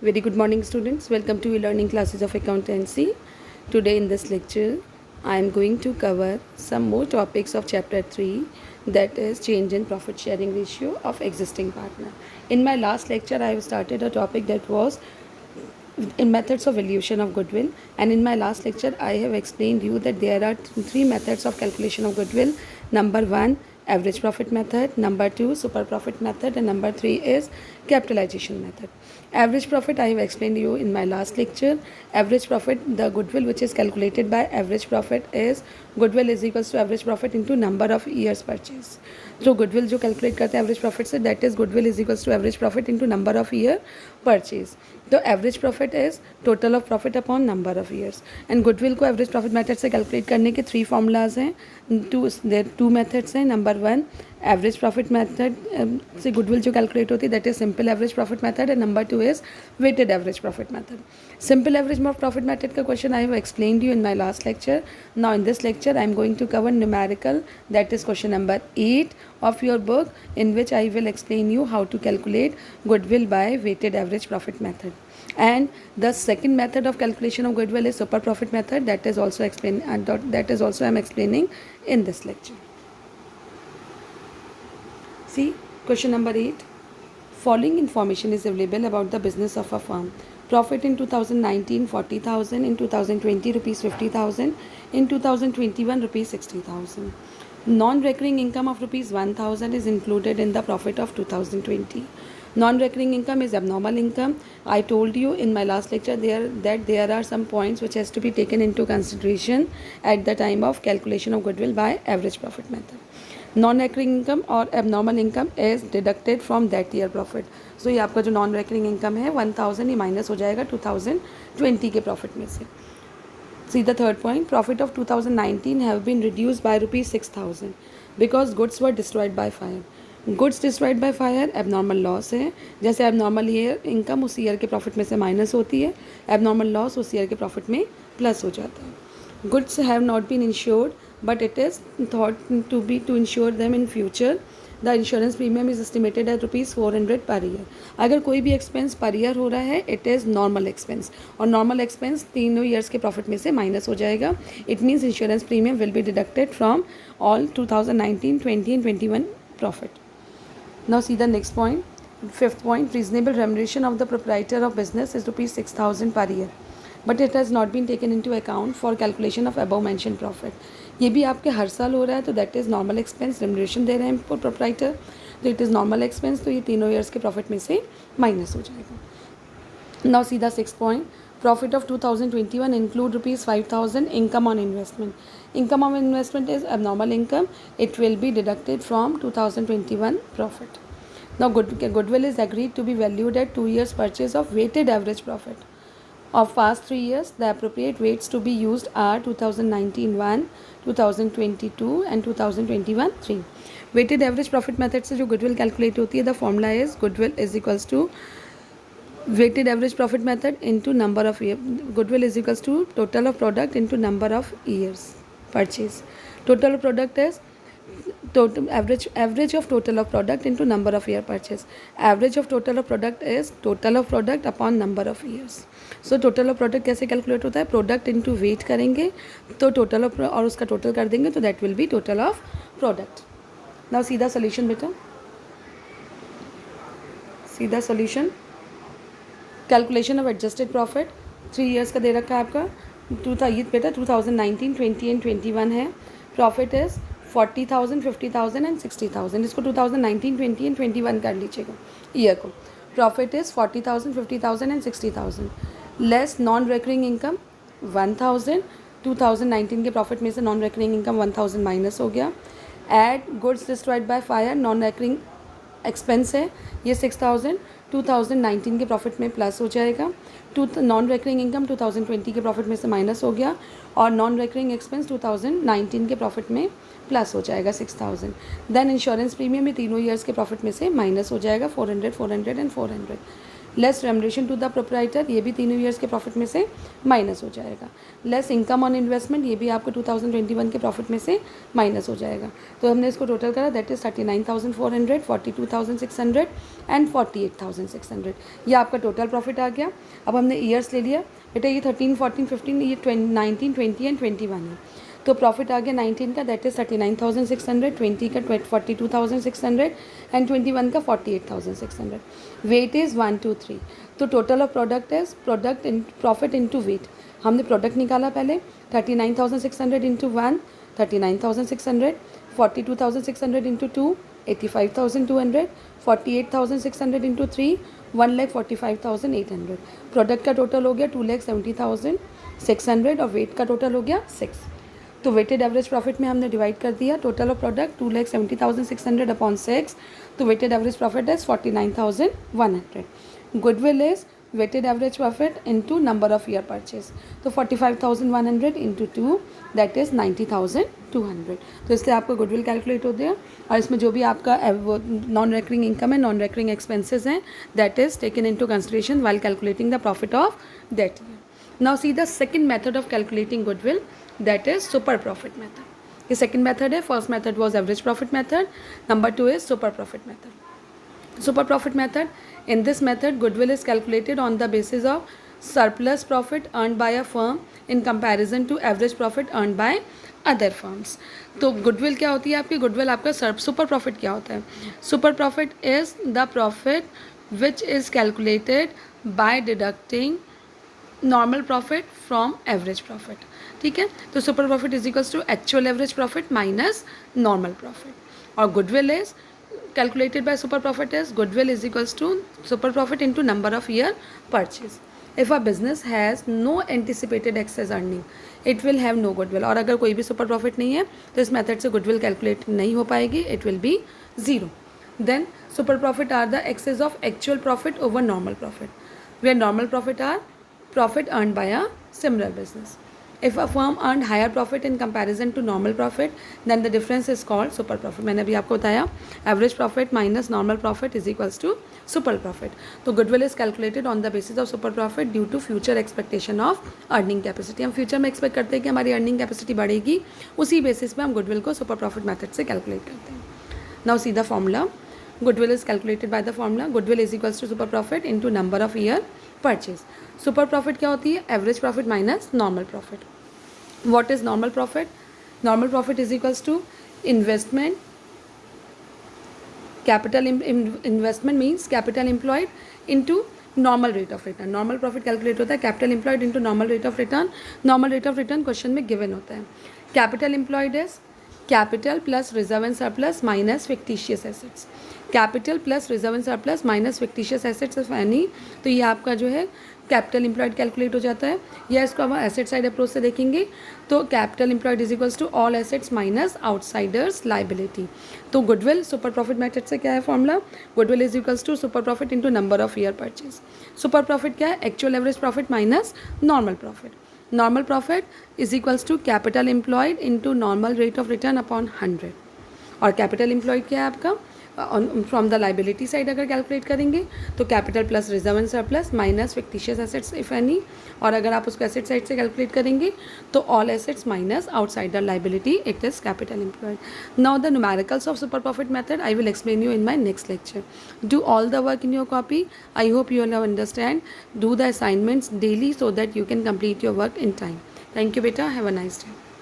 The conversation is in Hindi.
Very good morning, students. Welcome to e-learning classes of accountancy. Today in this lecture, I am going to cover some more topics of chapter 3, that is change in profit sharing ratio of existing partner. In my last lecture, I have started a topic that was in methods of valuation of goodwill, and in my last lecture I have explained you that there are three methods of calculation of goodwill. Number 1, average profit method. Number 2, super profit method. And number 3 is capitalization method. Average profit I have explained you in my last lecture. Average profit, the goodwill which is calculated by average profit is goodwill is equals to average profit into number of years purchase. So goodwill जो calculate करते हैं average profit से, that is goodwill is equals to average profit into number of year purchase. तो average profit is total of profit upon number of years. And goodwill को एवरेज प्रॉफिट मेथड से कैलकुलेट करने के 3 फार्मूलाज हैं. टू मेथड्स हैं. नंबर 1, एवरेज प्रॉफिट मेथड से गुडविल जो कैलकुलेट होती है that is simple average profit method. And number 2 is weighted average profit method. Simple average profit method का question I have explained you in my last lecture. Now in this lecture I am going to cover numerical, that is question number 8 of your book, in which I will explain you how to calculate goodwill by weighted average profit method. And the second method of calculation of goodwill is super profit method. That is also explained, and that is also I am explaining in this lecture. See question number 8. Following information is available about the business of a firm. Profit in 2019 40,000, in 2020 rupees 50,000, in 2021 rupees 60,000. Non-recurring income of rupees 1,000 is included in the profit of 2020. Non-recurring income is abnormal income. I told you in my last lecture that there are some points which has to be taken into consideration at the time of calculation of goodwill by average profit method. Non-recurring income और abnormal income is deducted from that year profit. So ये आपका जो non-recurring income है 1,000 ही माइनस हो जाएगा 2020 के प्रॉफिट में से. See the third point, profit of 2019 have been reduced by rupees 6,000 because goods were destroyed by fire. Goods destroyed by fire abnormal loss है. जैसे abnormal ईयर इनकम उस ईयर के प्रॉफिट में से माइनस होती है, abnormal loss उस ईयर के प्रॉफिट में प्लस हो जाता है. Goods have not been insured but it is thought to insure them in future. The insurance premium is estimated at rupees 400 per year. अगर कोई भी एक्सपेंस पर ईयर हो रहा है इट इज़ नॉर्मल एक्सपेंस, और नॉर्मल एक्सपेंस तीनों ईयर्स के प्रॉफिट में से माइनस हो जाएगा. It means insurance premium will be deducted from all 2019, 20 and 21 profit. Now see the next point, fifth point, reasonable remuneration of the proprietor of business is rupees 6,000 per year but it has not been taken into account for calculation of above mention profit. ये भी आपके हर साल हो रहा है तो that is normal expense. Remuneration दे रहे हैं प्रोप्राइटर तो इट इज़ नॉर्मल एक्सपेंस, तो ये तीनों ईयर्स के प्रॉफिट में से माइनस हो जाएगा. नाउ सीधा 6 point, profit of 2021 include rupees 5,000 income on investment. Income on investment is abnormal income. It will be deducted from 2021 profit. Now goodwill is agreed to be valued at 2 years purchase of weighted average profit of past 3 years. The appropriate weights to be used are 2019 1, 2022 and 2021 3. Weighted average profit method से जो goodwill calculate होती है, the formula is goodwill is equals to weighted average profit method into number of year. Goodwill is equals to total of product into number of years purchase. Total of product is total average of total of product into number of year purchase. Average of total of product is total of product upon number of years. So total of product कैसे कैलकुलेट होता है, प्रोडक्ट इंटू वेट करेंगे तो टोटल ऑफ और उसका टोटल कर देंगे तो that will be total of product. Now सीधा सोल्यूशन बेटा, सीधा solution. Calculation of adjusted profit 3 years का दे रखा है आपका. ये बेटा 2019, 20 एंड 21 है. Profit is 40,000, 50,000 and 60,000. इसको 2019, 20 एंड 21 कर लीजिएगा ईयर को. Profit is 40,000, 50,000 and 60,000. Less non recurring income 1,000. 2019 के प्रॉफिट में से नॉन रिकरिंग इनकम 1,000 माइनस हो गया. Add goods destroyed by fire, non recurring expense है ये 6,000. 2019 के प्रॉफिट में प्लस हो जाएगा. नॉन रिकरिंग इनकम 2020 के प्रॉफिट में से माइनस हो गया और नॉन रिकरिंग एक्सपेंस 2019 के प्रॉफिट में प्लस हो जाएगा 6,000. देन इंश्योरेंस प्रीमियम ये तीनों ईयर्स के प्रॉफिट में से माइनस हो जाएगा 400, 400 and 400. Less remuneration to the proprietor, ये भी तीनों ईयर्स के प्रॉफिट में से माइनस हो जाएगा। लेस इनकम ऑन इन्वेस्टमेंट, ये भी आपको 2021 के प्रॉफिट में से माइनस हो जाएगा। तो हमने इसको टोटल करा, दैट इज़ 39,400, 42,600 एंड 48,600। ये आपका टोटल प्रॉफिट आ गया। अब हमने ईयर्स ले लिया बेटा, ये 13, 14, 15, ये 19, 20 एंड 21 है। तो प्रॉफिट आ गया 19 का, दैट इज़ 39,600, 20 का 42,600 एंड 21 का 48,600। Weight is 1, 2, 3। तो total of product is product in profit into weight. हमने प्रोडक्ट निकाला पहले, 39,600 इंटू 1 39,600, 42,600 इंटू 2 85,200, 48,600 इंटू 3 1,45,800। प्रोडक्ट का टोटल हो गया 2,70,600 और वेट का टोटल हो गया 6। तो वेटेड एवरेज प्रॉफिट में हमने डिवाइड कर दिया, टोटल ऑफ प्रोडक्ट 2,70,600 अपॉन 6, तो weighted average profit is 49,100। Goodwill is weighted average profit into number of year purchase, तो 45,100 इंटू 2 दैट इज़ 90,200। तो इसलिए आपका गुडविल कैलकुलेट हो गया और इसमें जो भी आपका नॉन रेकरिंग इनकम है, नॉन रेकरिंग एक्सपेंसेस हैं, that is taken into consideration while calculating the profit of that year. Now see the second method of calculating goodwill, that is super profit method. ये सेकंड मेथड है। First method was average profit method, number 2 is super profit method. Super profit method, in this method goodwill is calculated on the basis of surplus profit earned by a firm in comparison to average profit earned by other firms. तो गुडविल क्या होती है आपकी? गुडविल आपका सुपर प्रॉफिट क्या होता है? Super profit is the profit which is calculated by deducting normal profit from average profit. ठीक है, तो super profit is equals to actual average profit minus normal profit. और goodwill is calculated by super profit is goodwill is equals to super profit into number of year purchase. If a business has no anticipated excess earning, it will have no goodwill. और अगर कोई भी super profit नहीं है तो इस मेथड से goodwill calculate नहीं हो पाएगी, it will be 0. Then super profit are the excess of actual profit over normal profit, where normal profit are profit earned by a similar business. If a firm earned higher profit in comparison to normal profit, then the difference is called super profit. मैंने अभी आपको बताया average profit minus normal profit is equals to super profit. तो goodwill is calculated on the basis of super profit due to future expectation of earning capacity. हम future में expect करते हैं कि हमारी earning capacity बढ़ेगी, उसी basis पे हम goodwill को super profit method से calculate करते हैं. Now see the formula. Goodwill is calculated by the formula. Goodwill is equals to super profit into number of year purchase. Super profit क्या होती है? Average profit minus normal profit. What is normal profit? Normal profit is equals to investment. Capital investment means capital employed into normal rate of return. Normal profit calculate होता है capital employed into normal rate of return. Normal rate of return question में given होता है. Capital employed is capital plus reserve and surplus minus fictitious assets. Capital plus reserve and surplus minus fictitious assets of any, तो ये आपका जो है कैपिटल एम्प्लॉयड कैलकुलेट हो जाता है। या इसको हम एसेट साइड अप्रोच से देखेंगे तो capital employed is equals to all assets minus outsiders liability. तो गुडविल सुपर प्रॉफिट मेथड से क्या है formula? Goodwill is equals to super profit into number of year purchase. Super profit क्या है? Actual average profit minus normal profit. Normal profit is equals to capital employed into normal rate of return upon 100। और कैपिटल एम्प्लॉयड क्या है आपका? फ्रॉम द लाइबिलिटी साइड अगर कैलकुलेट करेंगे तो capital plus reserve and surplus minus fictitious assets if any, और अगर आप उसको एसेट साइड से कैलकुलेट करेंगे तो all assets minus outsider liability, it is capital employed. Now the numericals of super profit method I will explain you in my next lecture. Do all the work in your copy. I hope you will understand. Do the assignments daily so that you can complete your work in time. Thank you beta. Have a nice day.